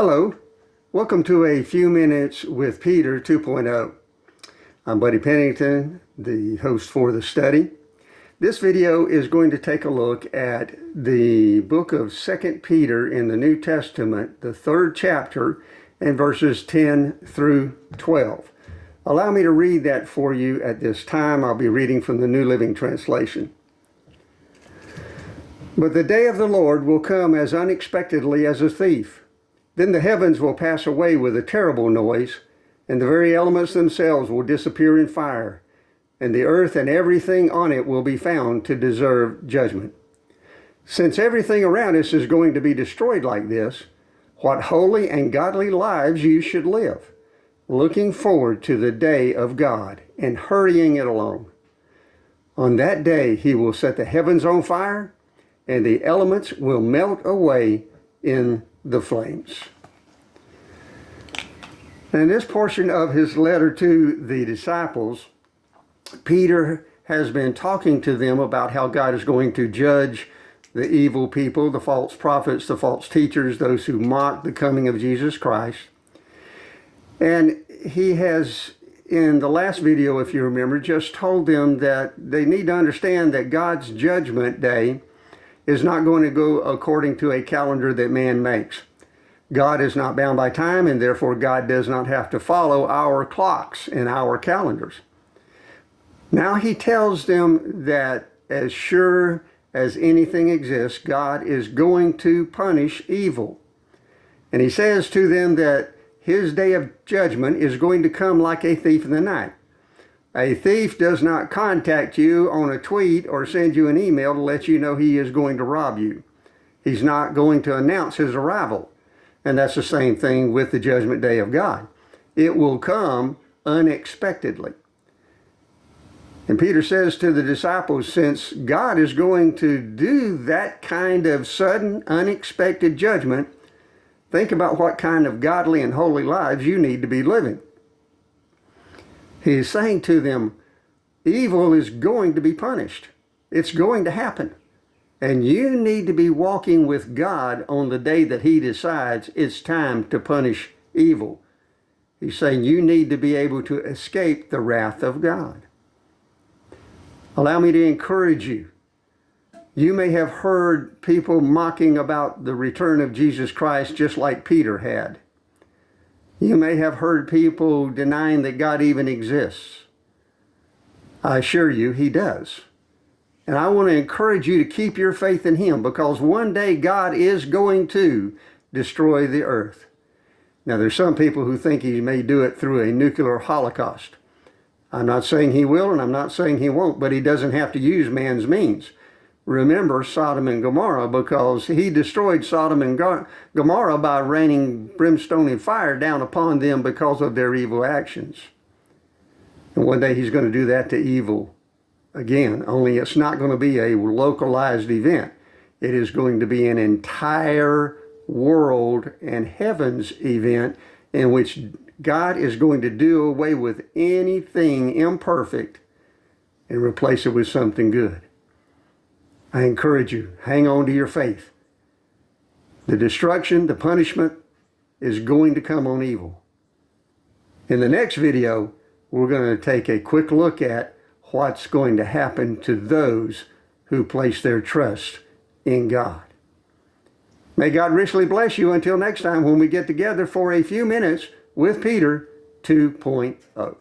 Hello, welcome to A Few Minutes with Peter 2.0. I'm Buddy Pennington, the host for the study. This video is going to take a look at the book of 2 Peter in the New Testament, the 3rd chapter, and verses 10 through 12. Allow me to read that for you at this time. I'll be reading from the New Living Translation. But the day of the Lord will come as unexpectedly as a thief. Then the heavens will pass away with a terrible noise, and the very elements themselves will disappear in fire, and the earth and everything on it will be found to deserve judgment. Since everything around us is going to be destroyed like this, what holy and godly lives you should live, looking forward to the day of God and hurrying it along. On that day he will set the heavens on fire, and the elements will melt away in the flames. In this portion of his letter to the disciples, Peter has been talking to them about how God is going to judge the evil people, the false prophets, the false teachers, those who mock the coming of Jesus Christ. And he has, in the last video, if you remember, just told them that they need to understand that God's judgment day is not going to go according to a calendar that man makes. God is not bound by time, and therefore God does not have to follow our clocks and our calendars. Now he tells them that as sure as anything exists, God is going to punish evil. And he says to them that his day of judgment is going to come like a thief in the night. A thief does not contact you on a tweet or send you an email to let you know he is going to rob you. He's not going to announce his arrival. And that's the same thing with the judgment day of God. It will come unexpectedly. And Peter says to the disciples, since God is going to do that kind of sudden, unexpected judgment, think about what kind of godly and holy lives you need to be living. He is saying to them, evil is going to be punished. It's going to happen. And you need to be walking with God on the day that he decides it's time to punish evil. He's saying you need to be able to escape the wrath of God. Allow me to encourage you. You may have heard people mocking about the return of Jesus Christ just like Peter had. You may have heard people denying that God even exists. I assure you, he does. And I want to encourage you to keep your faith in him, because one day God is going to destroy the earth. Now, there's some people who think he may do it through a nuclear holocaust. I'm not saying he will, and I'm not saying he won't, but he doesn't have to use man's means. Remember Sodom and Gomorrah, because he destroyed Sodom and Gomorrah by raining brimstone and fire down upon them because of their evil actions. And one day he's going to do that to evil again, only it's not going to be a localized event. It is going to be an entire world and heavens event in which God is going to do away with anything imperfect and replace it with something good. I encourage you, hang on to your faith. The destruction, the punishment is going to come on evil. In the next video, we're going to take a quick look at what's going to happen to those who place their trust in God. May God richly bless you until next time when we get together for A Few Minutes with Peter 2.0.